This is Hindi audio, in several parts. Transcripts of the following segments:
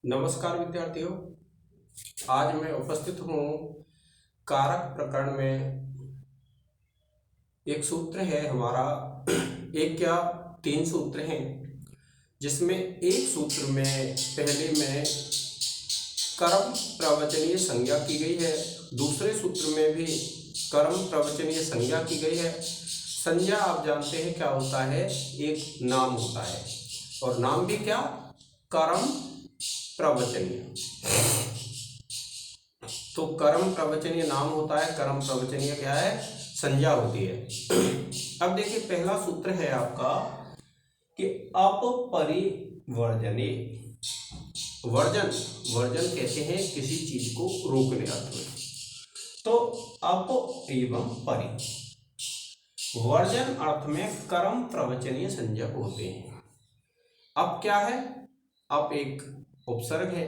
नमस्कार विद्यार्थियों, आज मैं उपस्थित हूँ कारक प्रकरण में। एक सूत्र है हमारा, एक क्या तीन सूत्र हैं, जिसमें एक सूत्र में पहले में कर्म प्रवचनीय संज्ञा की गई है, दूसरे सूत्र में भी कर्म प्रवचनीय संज्ञा की गई है। संज्ञा आप जानते हैं क्या होता है, एक नाम होता है, और नाम भी क्या, कर्म प्रवचनीय। तो कर्म प्रवचनीय नाम होता है, कर्म प्रवचनीय क्या है, संज्ञा होती है। अब देखिए पहला सूत्र है आपका कि अपरिवर्जने। वर्जन कहते हैं किसी चीज को रोकने अर्थ में। तो अप एवं परि, वर्जन अर्थ में कर्म प्रवचनीय संज्ञक होते हैं। अब क्या है, अप एक उपसर्ग है,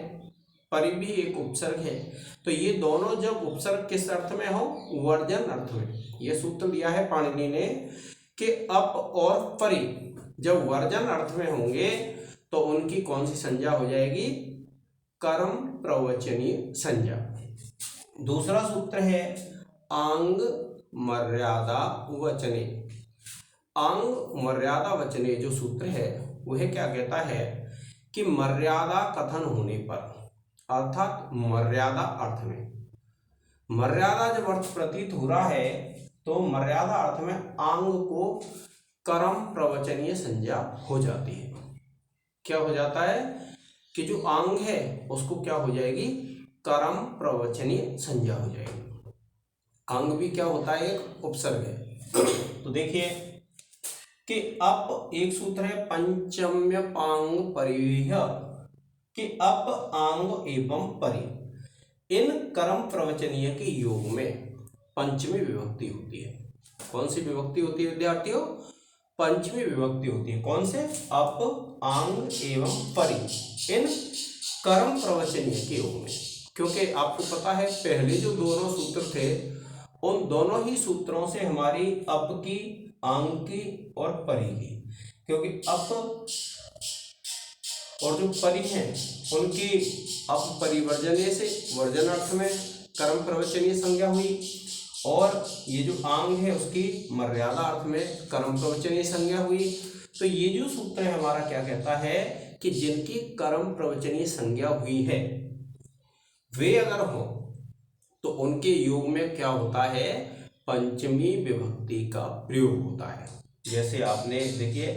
परि भी एक उपसर्ग है। तो ये दोनों जब उपसर्ग किस अर्थ में हो, वर्जन अर्थ में। ये सूत्र दिया है पाणिनि ने कि अप और परि जब वर्जन अर्थ में होंगे तो उनकी कौन सी संज्ञा हो जाएगी, कर्म प्रवचनीय संज्ञा। दूसरा सूत्र है आंग मर्यादा वचने। आंग मर्यादा वचने जो सूत्र है वह क्या कहता है कि मर्यादा कथन होने पर, अर्थात मर्यादा अर्थ में, मर्यादा जब अर्थ प्रतीत हो रहा है तो मर्यादा अर्थ में आंग को कर्म प्रवचनीय संज्ञा हो जाती है। क्या हो जाता है कि जो आंग है उसको क्या हो जाएगी, कर्म प्रवचनीय संज्ञा हो जाएगी। आंग भी क्या होता है, एक उपसर्ग है। तो देखिए कि अप एक सूत्र है पंचम्य पांग परिह, कि अप आंग एवं परि इन कर्म प्रवचनीय के योग में पंचमी विभक्ति होती है। कौन सी विभक्ति होती है विद्यार्थियों, पंचमी विभक्ति होती है। कौन से, अप आंग एवं परि इन कर्म प्रवचनीय के योग में। क्योंकि आपको पता है पहले जो दोनों सूत्र थे उन दोनों ही सूत्रों से हमारी अप की, आंग की और परि की, क्योंकि अप और जो परि हैं उनकी अप परिवर्जने से वर्जन अर्थ में कर्म प्रवचनीय संज्ञा हुई, और ये जो आंग है उसकी मर्यादा अर्थ में कर्म प्रवचनीय संज्ञा हुई। तो ये जो सूत्र है हमारा क्या कहता है कि जिनकी कर्म प्रवचनीय संज्ञा हुई है वे अगर हो तो उनके योग में क्या होता है, पंचमी विभक्ति का प्रयोग होता है। जैसे आपने देखिए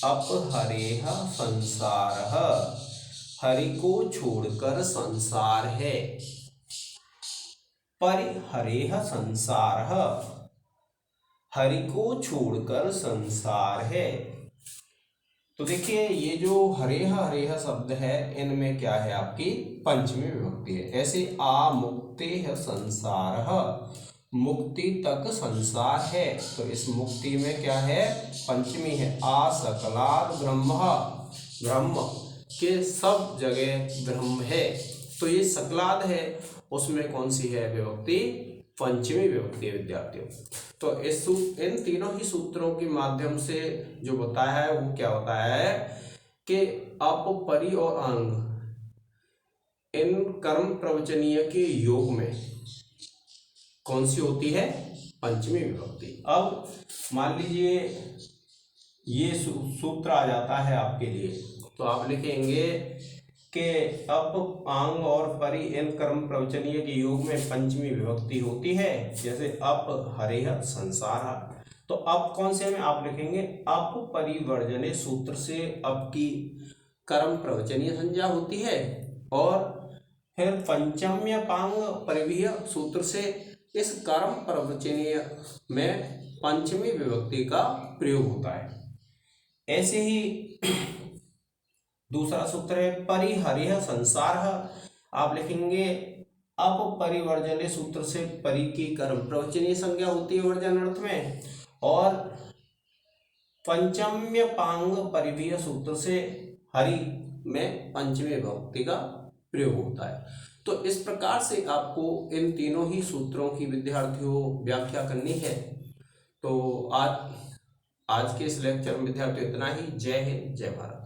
अपहरेह संसारः, हरि को छोड़कर संसार है। परिहरेह संसारः, हरि को छोड़कर संसार है। तो देखिए ये जो हरेह हरेह शब्द है इनमें क्या है, आपकी पंचमी विभक्ति है। ऐसे आ मुक्तेह संसारः, मुक्ति तक संसार है, तो इस मुक्ति में क्या है, पंचमी है। आ सकलाद ब्रह्म, ब्रह्म के सब जगह ब्रह्म है, तो ये सकलाद है, उसमें कौन सी है विभक्ति, पंचमी विभक्ति विद्यार्थियों। तो इन तीनों ही सूत्रों के माध्यम से जो बताया है वो क्या होता है कि अप परि और आंग इन कर्म प्रवचनीय के योग में कौन सी होती है, पंचमी विभक्ति। अब मान लीजिए ये सूत्र आ जाता है आपके लिए, तो आप लिखेंगे कि अप आंग और परि इन कर्म प्रवचनीय के योग में पंचमी विभक्ति होती है। जैसे अप हरेह संसार, तो अप कौन से में आप लिखेंगे, अप परिवर्जने सूत्र से अप की कर्म प्रवचनीय संज्ञा होती है, और फिर पंचम्य पांग परिवीह सूत्र से इस कर्म प्रवचनीय में पंचमी विभक्ति का प्रयोग होता है। ऐसे ही दूसरा सूत्र है परिहरेह संसार, आप लिखेंगे अप परिवर्जने सूत्र से परि की कर्म प्रवचनीय संज्ञा होती है वर्जन अर्थ में, और पंचम्य पांग परिवीह सूत्र से हरि में पंचमी विभक्ति का प्रयोग होता है। तो इस प्रकार से आपको इन तीनों ही सूत्रों की विद्यार्थियों व्याख्या करनी है। तो आज के इस लेक्चर में विद्यार्थियों इतना ही। जय हिंद, जय भारत।